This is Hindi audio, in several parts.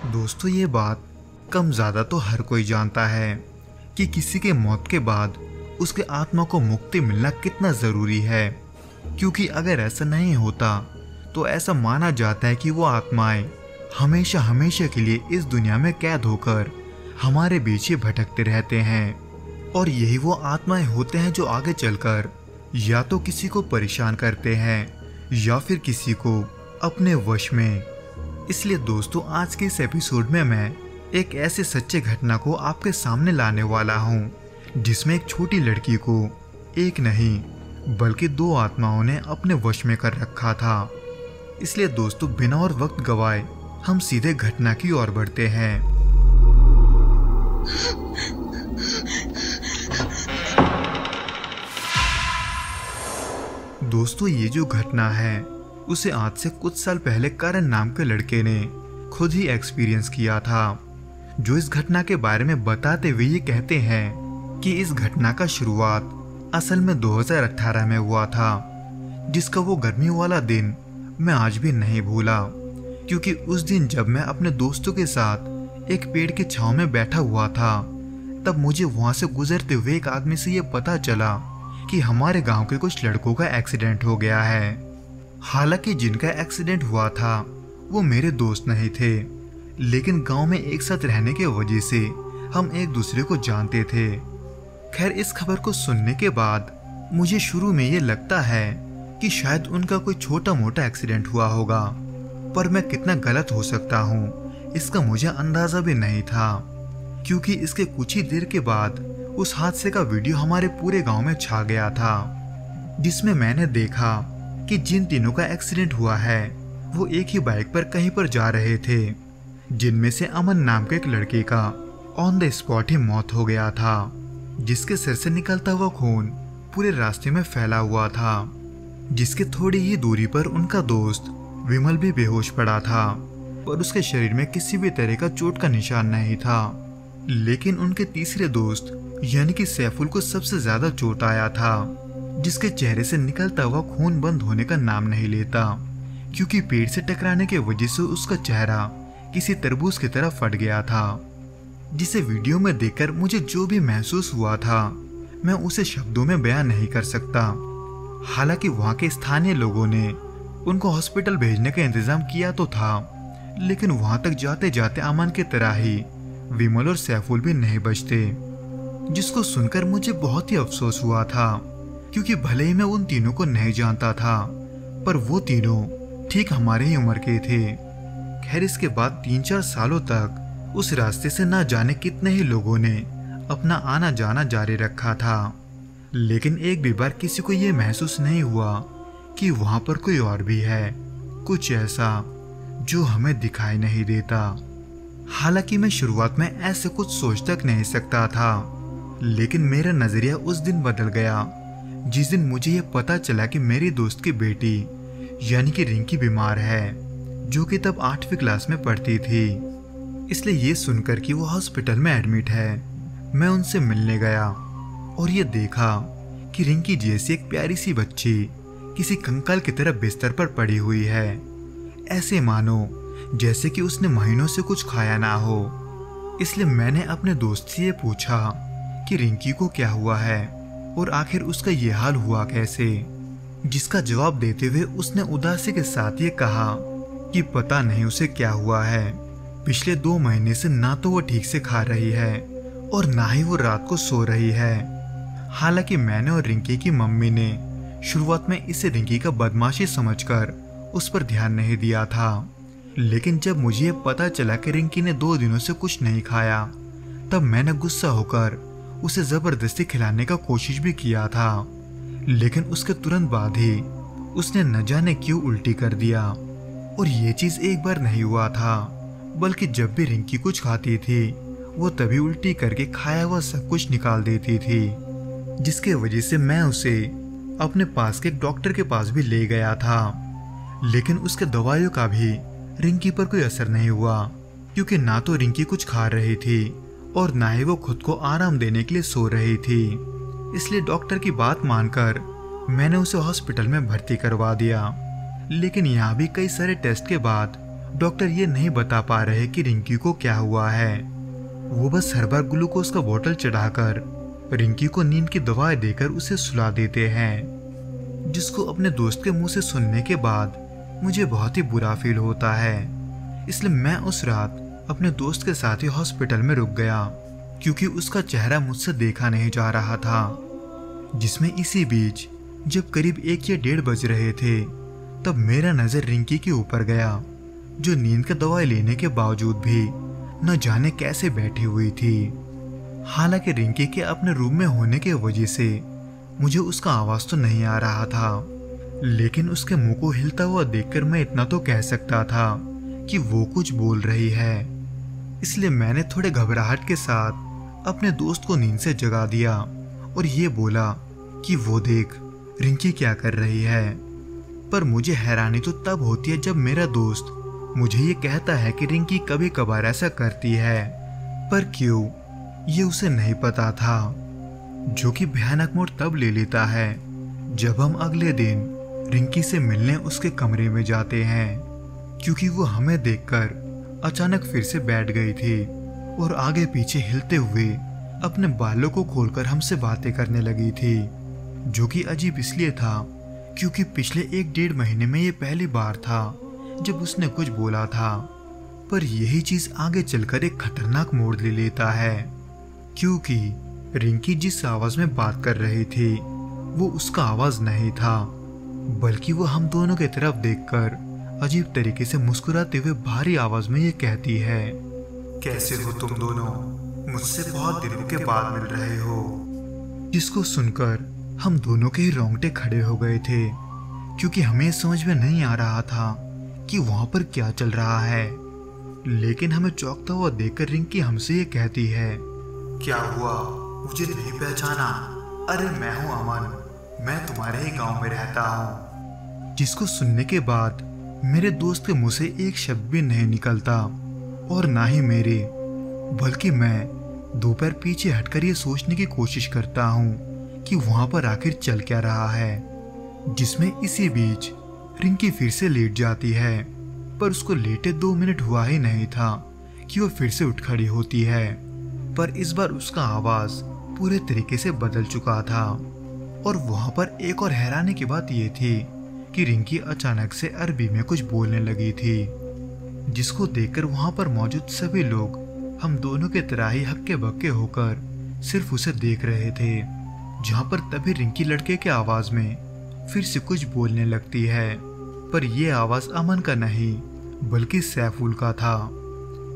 दोस्तों, ये बात कम ज़्यादा तो हर कोई जानता है कि किसी के मौत के बाद उसके आत्मा को मुक्ति मिलना कितना ज़रूरी है, क्योंकि अगर ऐसा नहीं होता तो ऐसा माना जाता है कि वो आत्माएं हमेशा हमेशा के लिए इस दुनिया में कैद होकर हमारे बीच ही भटकते रहते हैं। और यही वो आत्माएं होते हैं जो आगे चलकर या तो किसी को परेशान करते हैं या फिर किसी को अपने वश में। इसलिए दोस्तों, आज के इस एपिसोड में मैं एक ऐसे सच्चे घटना को आपके सामने लाने वाला हूँ जिसमें एक छोटी लड़की को एक नहीं बल्कि दो आत्माओं ने अपने वश में कर रखा था। इसलिए दोस्तों, बिना और वक्त गवाए हम सीधे घटना की ओर बढ़ते हैं। दोस्तों, ये जो घटना है उसे आज से कुछ साल पहले करण नाम के लड़के ने खुद ही एक्सपीरियंस किया था, जो इस घटना के बारे में बताते हुए ये कहते हैं कि इस घटना का शुरुआत असल में 2018 में हुआ था, जिसका वो गर्मी वाला दिन मैं आज भी नहीं भूला। क्योंकि उस दिन जब मैं अपने दोस्तों के साथ एक पेड़ की छांव में बैठा हुआ था, तब मुझे वहां से गुजरते हुए एक आदमी से ये पता चला कि हमारे गांव के कुछ लड़कों का एक्सीडेंट हो गया है। हालांकि जिनका एक्सीडेंट हुआ था वो मेरे दोस्त नहीं थे, लेकिन गांव में एक साथ रहने के वजह से हम एक दूसरे को जानते थे। खैर, इस खबर को सुनने के बाद मुझे शुरू में ये लगता है कि शायद उनका कोई छोटा मोटा एक्सीडेंट हुआ होगा, पर मैं कितना गलत हो सकता हूँ इसका मुझे अंदाजा भी नहीं था। क्योंकि इसके कुछ ही देर के बाद उस हादसे का वीडियो हमारे पूरे गांव में छा गया था, जिसमें मैंने देखा कि जिन तीनों का एक्सीडेंट हुआ है वो एक ही बाइक पर कहीं पर जा रहे थे, जिनमें से अमन नाम के एक लड़के का ऑन द स्पॉट ही मौत हो गया था, जिसके सिर से निकलता हुआ खून पूरे रास्ते में फैला हुआ था। जिसके थोड़ी ही दूरी पर उनका दोस्त विमल भी बेहोश पड़ा था, पर उसके शरीर में किसी भी तरह का चोट का निशान नहीं था। लेकिन उनके तीसरे दोस्त यानी कि सैफुल को सबसे ज्यादा चोट आया था, जिसके चेहरे से निकलता हुआ खून बंद होने का नाम नहीं लेता, क्योंकि पेड़ से टकराने के वजह से उसका चेहरा किसी तरबूज की तरह फट गया था। जिसे वीडियो में देखकर मुझे जो भी महसूस हुआ था मैं उसे शब्दों में बयान नहीं कर सकता। हालांकि वहां के स्थानीय लोगों ने उनको हॉस्पिटल भेजने का इंतजाम किया तो था, लेकिन वहां तक जाते जाते अमन की तरह ही विमल और सैफुल भी नहीं बचते, जिसको सुनकर मुझे बहुत ही अफसोस हुआ था। क्योंकि भले ही मैं उन तीनों को नहीं जानता था, पर वो तीनों ठीक हमारे ही उम्र के थे। खैर, इसके बाद 3-4 सालों तक उस रास्ते से ना जाने कितने ही लोगों ने अपना आना जाना जारी रखा था, लेकिन एक भी बार किसी को ये महसूस नहीं हुआ कि वहां पर कोई और भी है, कुछ ऐसा जो हमें दिखाई नहीं देता। हालांकि मैं शुरुआत में ऐसे कुछ सोच तक नहीं सकता था, लेकिन मेरा नजरिया उस दिन बदल गया जिस दिन मुझे ये पता चला कि मेरी दोस्त की बेटी यानी कि रिंकी बीमार है, जो कि तब 8वीं क्लास में पढ़ती थी। इसलिए ये सुनकर कि वो हॉस्पिटल में एडमिट है, मैं उनसे मिलने गया और ये देखा कि रिंकी जैसी एक प्यारी सी बच्ची किसी कंकाल की तरह बिस्तर पर पड़ी हुई है, ऐसे मानो जैसे कि उसने महीनों से कुछ खाया ना हो। इसलिए मैंने अपने दोस्त से ये पूछा कि रिंकी को क्या हुआ है और आखिर उसका ये हाल हुआ कैसे, जिसका जवाब देते हुए उसने उदासी के साथ ये कहा कि पता नहीं उसे क्या हुआ है। पिछले 2 महीने से ना तो वो ठीक से खा रही है और ना ही वो रात को सो रही है। हालांकि मैंने और रिंकी की मम्मी ने शुरुआत में इसे रिंकी का बदमाशी समझकर उस पर ध्यान नहीं दिया था, लेकिन जब मुझे ये पता चला कि रिंकी ने 2 दिनों से कुछ नहीं खाया, तब मैंने गुस्सा होकर उसे जबरदस्ती खिलाने का कोशिश भी किया था। लेकिन उसके तुरंत बाद ही उसने न जाने क्यों उल्टी कर दिया। और ये चीज एक बार नहीं हुआ था, बल्कि जब भी रिंकी कुछ खाती थी वो तभी उल्टी करके खाया हुआ सब कुछ निकाल देती थी, जिसके वजह से मैं उसे अपने पास के एक डॉक्टर के पास भी ले गया था। लेकिन उसके दवाइयों का भी रिंकी पर कोई असर नहीं हुआ, क्योंकि ना तो रिंकी कुछ खा रही थी और ना ही वो खुद को आराम देने के लिए सो रही थी। इसलिए डॉक्टर की बात मानकर मैंने उसे हॉस्पिटल में भर्ती करवा दिया। लेकिन यहाँ भी कई सारे टेस्ट के बाद डॉक्टर ये नहीं बता पा रहे कि रिंकी को क्या हुआ है। वो बस हर बार ग्लूकोज का बोतल चढ़ाकर रिंकी को नींद की दवाएं देकर उसे सुला देते हैं, जिसको अपने दोस्त के मुंह से सुनने के बाद मुझे बहुत ही बुरा फील होता है। इसलिए मैं उस रात अपने दोस्त के साथ ही हॉस्पिटल में रुक गया, क्योंकि उसका चेहरा मुझसे देखा नहीं जा रहा था। जिसमें इसी बीच जब करीब 1 या 1:30 बज रहे थे, तब मेरा नजर रिंकी के ऊपर गया, जो नींद का दवाई लेने के बावजूद भी न जाने कैसे बैठी हुई थी। हालांकि रिंकी के अपने रूम में होने की वजह से मुझे उसका आवाज तो नहीं आ रहा था, लेकिन उसके मुंह को हिलता हुआ देखकर मैं इतना तो कह सकता था कि वो कुछ बोल रही है। इसलिए मैंने थोड़े घबराहट के साथ अपने दोस्त को नींद से जगा दिया और ये बोला कि वो देख रिंकी क्या कर रही है। पर मुझे हैरानी तो तब होती है जब मेरा दोस्त मुझे ये कहता है कि रिंकी कभी कभार ऐसा करती है, पर क्यों ये उसे नहीं पता था। जो कि भयानक मोड़ तब ले लेता है जब हम अगले दिन रिंकी से मिलने उसके कमरे में जाते हैं, क्योंकि वो हमें देखकर अचानक फिर से बैठ गई थी और आगे पीछे हिलते हुए अपने बालों को खोलकर हमसे बातें करने लगी थी। जो कि अजीब इसलिए था क्योंकि पिछले 1-1.5 महीने में ये पहली बार था जब उसने कुछ बोला था। पर यही चीज आगे चलकर एक खतरनाक मोड़ ले लेता है, क्योंकि रिंकी जिस आवाज में बात कर रही थी वो उसका आवाज नहीं था, बल्कि वो हम दोनों की तरफ देखकर अजीब तरीके से मुस्कुराते हुए भारी आवाज में ये कहती है, कैसे हो तुम दोनों, मुझसे बहुत दिनों के बाद मिल रहे हो। जिसको सुनकर हम दोनों के ही रोंगटे खड़े हो गए थे, क्योंकि हमें समझ में नहीं आ रहा था कि वहां पर क्या चल रहा है। लेकिन हमें चौंकता हुआ देखकर रिंकी हमसे ये कहती है, क्या हुआ, मुझे नहीं पहचाना? अरे मैं हूं अमन, मैं तुम्हारे ही गांव में रहता हूं। जिसको सुनने के बाद मेरे दोस्त के मुंह से एक शब्द भी नहीं निकलता, और ना ही मेरे, बल्कि मैं दोपहर पीछे हटकर ये सोचने की कोशिश करता हूँ कि वहां पर आखिर चल क्या रहा है। जिसमें इसी बीच रिंकी फिर से लेट जाती है, पर उसको लेटे 2 मिनट हुआ ही नहीं था कि वो फिर से उठ खड़ी होती है। पर इस बार उसका आवाज पूरे तरीके से बदल चुका था। और वहां पर एक और हैरानी की बात यह थी कि रिंकी अचानक से अरबी में कुछ बोलने लगी थी, जिसको देखकर वहां पर मौजूद सभी लोग हम दोनों के तरह ही हक्के बक्के होकर सिर्फ उसे देख रहे थे। जहां पर तभी रिंकी लड़के के आवाज में फिर से कुछ बोलने लगती है, पर यह आवाज अमन का नहीं बल्कि सैफुल का था,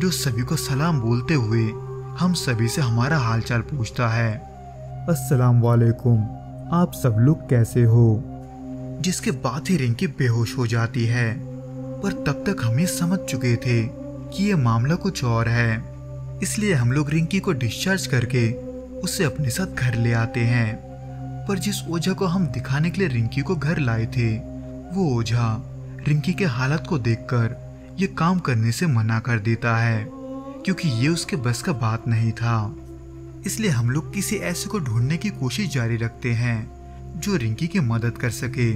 जो सभी को सलाम बोलते हुए हम सभी से हमारा हालचाल पूछता है, अस्सलाम वालेकुम, आप सब लोग कैसे हो। जिसके बाद ही रिंकी बेहोश हो जाती है, पर तब तक हम ये समझ चुके थे कि ये मामला कुछ और है। इसलिए हम लोग रिंकी को डिस्चार्ज करके उसे अपने साथ घर ले आते हैं। पर जिस ओझा को हम दिखाने के लिए रिंकी को घर लाए थे, वो ओझा रिंकी के हालत को देखकर ये काम करने से मना कर देता है, क्योंकि ये उसके बस का बात नहीं था। इसलिए हम लोग किसी ऐसे को ढूंढने की कोशिश जारी रखते हैं जो रिंकी की मदद कर सके,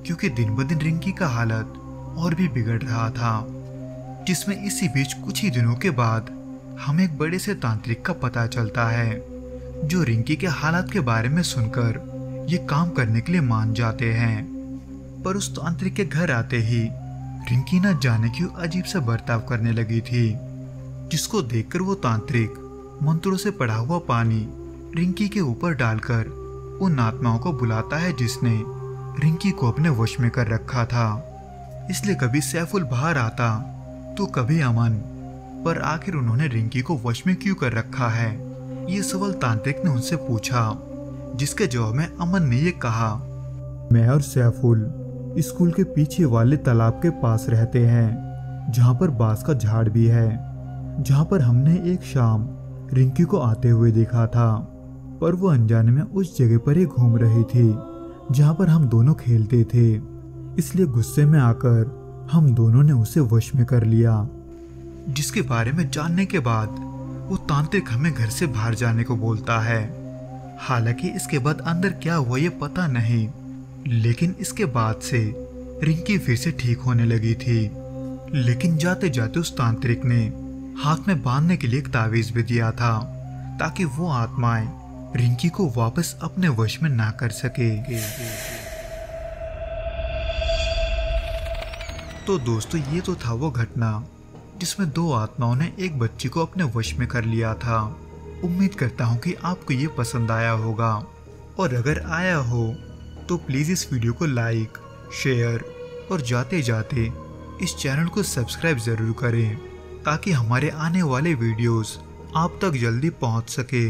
क्योंकि दिन ब दिन रिंकी का हालत और भी बिगड़ रहा था। जिसमें इसी बीच कुछ ही दिनों के बाद हमें एक बड़े से तांत्रिक का पता चलता है, जो रिंकी के हालात के बारे में सुनकर ये काम करने के लिए मान जाते हैं। पर उस तांत्रिक के घर आते ही रिंकी न जाने क्यों अजीब सा बर्ताव करने लगी थी, जिसको देखकर वो तांत्रिक मंत्रों से पड़ा हुआ पानी रिंकी के ऊपर डालकर उन आत्माओं को बुलाता है जिसने रिंकी को अपने वश में कर रखा था। इसलिए कभी सैफुल बाहर आता तो कभी अमन, पर आखिर उन्होंने रिंकी को वश में क्यों कर रखा है, ये सवाल तांत्रिक ने उनसे पूछा। जिसके जवाब में अमन ने ये कहा, मैं और सैफुल स्कूल के पीछे वाले तालाब के पास रहते हैं, जहाँ पर बांस का झाड़ भी है, जहाँ पर हमने एक शाम रिंकी को आते हुए देखा था। पर वो अनजाने में उस जगह पर ही घूम रही थी जहाँ पर हम दोनों खेलते थे। इसलिए गुस्से में आकर हम दोनों ने उसे वश में कर लिया। जिसके बारे में जानने के बाद वो तांत्रिक हमें घर से बाहर जाने को बोलता है। हालांकि इसके बाद अंदर क्या हुआ ये पता नहीं, लेकिन इसके बाद से रिंकी फिर से ठीक होने लगी थी लेकिन जाते जाते उस तांत्रिक ने हाथ में बांधने के लिए एक तावीज भी दिया था ताकि वो आत्माएं रिंकी को वापस अपने वश में ना कर सके। तो दोस्तों, ये तो था वो घटना जिसमें 2 आत्माओं ने एक बच्ची को अपने वश में कर लिया था। उम्मीद करता हूँ कि आपको ये पसंद आया होगा, और अगर आया हो तो प्लीज़ इस वीडियो को लाइक, शेयर और जाते जाते इस चैनल को सब्सक्राइब ज़रूर करें ताकि हमारे आने वाले वीडियोस आप तक जल्दी पहुँच सके।